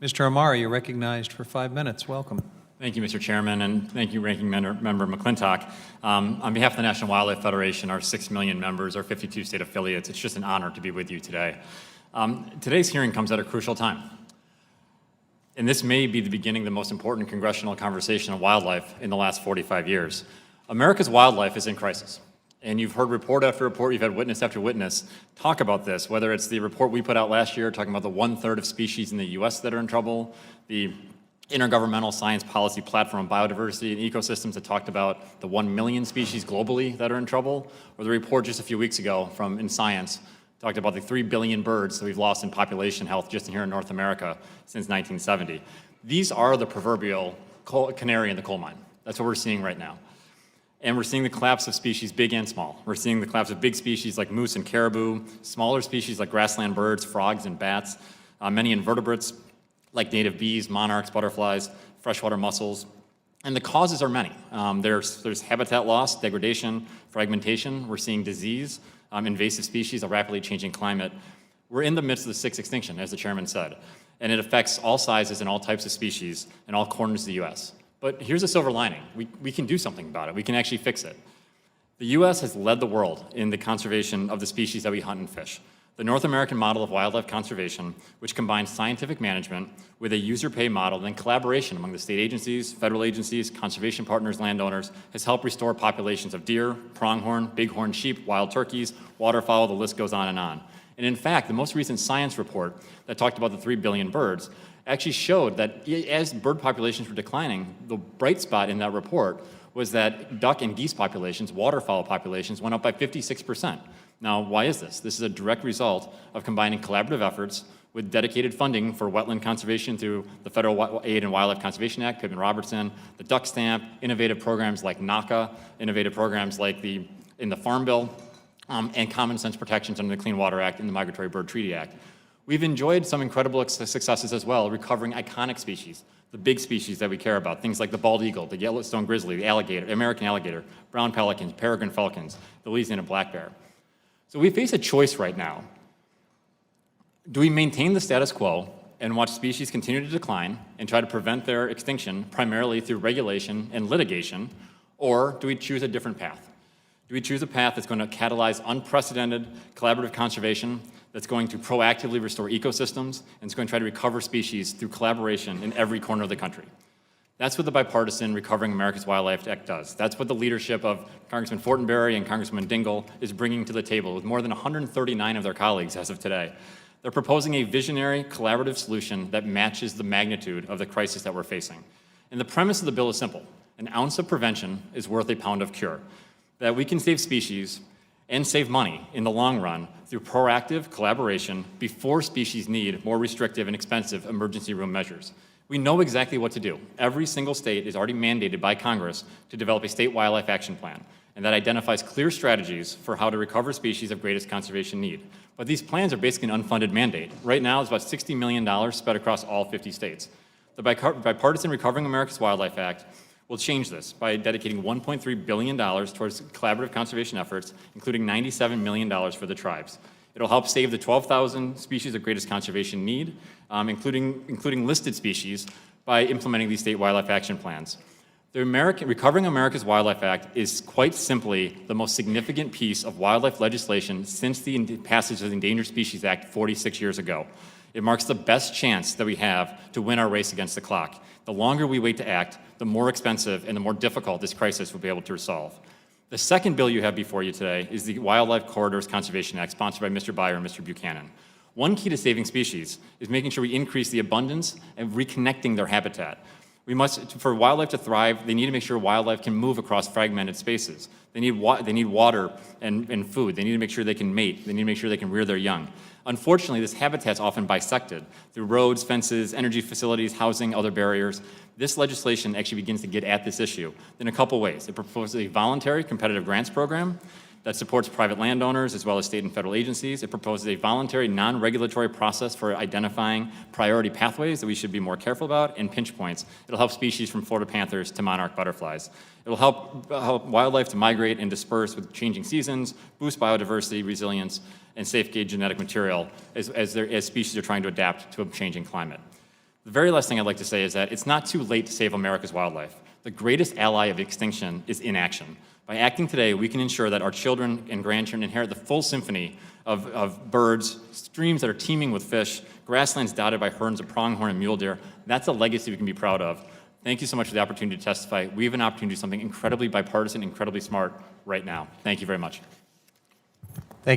Mr. Amara, you're recognized for 5 minutes. Welcome. Thank you, Mr. Chairman, and thank you, Ranking Member McClintock. On behalf of the National Wildlife Federation, our 6 million members, our 52 state affiliates, it's just an honor to be with you today. Today's hearing comes at a crucial time. And this may be the beginning of the most important congressional conversation on wildlife in the last 45 years. America's wildlife is in crisis. And you've heard report after report, you've had witness after witness talk about this, whether it's the report we put out last year talking about the 1/3 of species in the US that are in trouble, the Intergovernmental Science Policy Platform on Biodiversity and Ecosystems that talked about the 1 million species globally that are in trouble, or the report just a few weeks ago from In Science talked about the 3 billion birds that we've lost in population health just here in North America since 1970. These are the proverbial canary in the coal mine. That's what we're seeing right now. And we're seeing the collapse of species big and small. We're seeing the collapse of big species like moose and caribou, smaller species like grassland birds, frogs and bats, many invertebrates like native bees, monarchs, butterflies, freshwater mussels. And the causes are many. There's habitat loss, degradation, fragmentation. We're seeing disease, invasive species, a rapidly changing climate. We're in the midst of the sixth extinction, as the chairman said, and it affects all sizes and all types of species in all corners of the US. But here's a silver lining. We can do something about it. We can actually fix it. The US has led the world in the conservation of the species that we hunt and fish. The North American model of wildlife conservation, which combines scientific management with a user-pay model and collaboration among the state agencies, federal agencies, conservation partners, landowners, has helped restore populations of deer, pronghorn, bighorn sheep, wild turkeys, waterfowl, the list goes on and on. And in fact, the most recent science report that talked about the 3 billion birds actually showed that as bird populations were declining, the bright spot in that report was that duck and geese populations, waterfowl populations, went up by 56%. Now, why is this? This is a direct result of combining collaborative efforts with dedicated funding for wetland conservation through the Federal Aid and Wildlife Conservation Act, Pittman-Robertson, the duck stamp, innovative programs like NACA, innovative programs like in the Farm Bill, and common sense protections under the Clean Water Act and the Migratory Bird Treaty Act. We've enjoyed some incredible successes as well, recovering iconic species, the big species that we care about, things like the bald eagle, the Yellowstone grizzly, the alligator, American alligator, brown pelicans, peregrine falcons, the Louisiana black bear. So we face a choice right now. Do we maintain the status quo and watch species continue to decline and try to prevent their extinction primarily through regulation and litigation, or do we choose a different path? Do we choose a path that's going to catalyze unprecedented collaborative conservation, that's going to proactively restore ecosystems, and it's going to try to recover species through collaboration in every corner of the country? That's what the bipartisan Recovering America's Wildlife Act does. That's what the leadership of Congressman Fortenberry and Congressman Dingell is bringing to the table with more than 139 of their colleagues as of today. They're proposing a visionary, collaborative solution that matches the magnitude of the crisis that we're facing. And the premise of the bill is simple. An ounce of prevention is worth a pound of cure. That we can save species and save money in the long run through proactive collaboration before species need more restrictive and expensive emergency room measures. We know exactly what to do. Every single state is already mandated by Congress to develop a state wildlife action plan, and that identifies clear strategies for how to recover species of greatest conservation need. But these plans are basically an unfunded mandate. Right now, it's about $60 million spread across all 50 states. The bipartisan Recovering America's Wildlife Act will change this by dedicating $1.3 billion towards collaborative conservation efforts, including $97 million for the tribes. It'll help save the 12,000 species of greatest conservation need, including listed species, by implementing these state wildlife action plans. The Recovering America's Wildlife Act is quite simply the most significant piece of wildlife legislation since the passage of the Endangered Species Act 46 years ago. It marks the best chance that we have to win our race against the clock. The longer we wait to act, the more expensive and the more difficult this crisis will be able to resolve. The second bill you have before you today is the Wildlife Corridors Conservation Act, sponsored by Mr. Byer and Mr. Buchanan. One key to saving species is making sure we increase the abundance and reconnecting their habitat. For wildlife to thrive, they need to make sure wildlife can move across fragmented spaces. They need water and food. They need to make sure they can mate. They need to make sure they can rear their young. Unfortunately, this habitat is often bisected through roads, fences, energy facilities, housing, other barriers. This legislation actually begins to get at this issue in a couple ways. It proposes a voluntary competitive grants program that supports private landowners as well as state and federal agencies. It proposes a voluntary non-regulatory process for identifying priority pathways that we should be more careful about and pinch points. It'll help species from Florida panthers to monarch butterflies. It will help wildlife to migrate and disperse with changing seasons, boost biodiversity, resilience, and safeguard genetic material as species are trying to adapt to a changing climate. The very last thing I'd like to say is that it's not too late to save America's wildlife. The greatest ally of extinction is inaction. By acting today, we can ensure that our children and grandchildren inherit the full symphony of birds, streams that are teeming with fish, grasslands dotted by herds of pronghorn and mule deer. That's a legacy we can be proud of. Thank you so much for the opportunity to testify. We have an opportunity to do something incredibly bipartisan, incredibly smart right now. Thank you very much.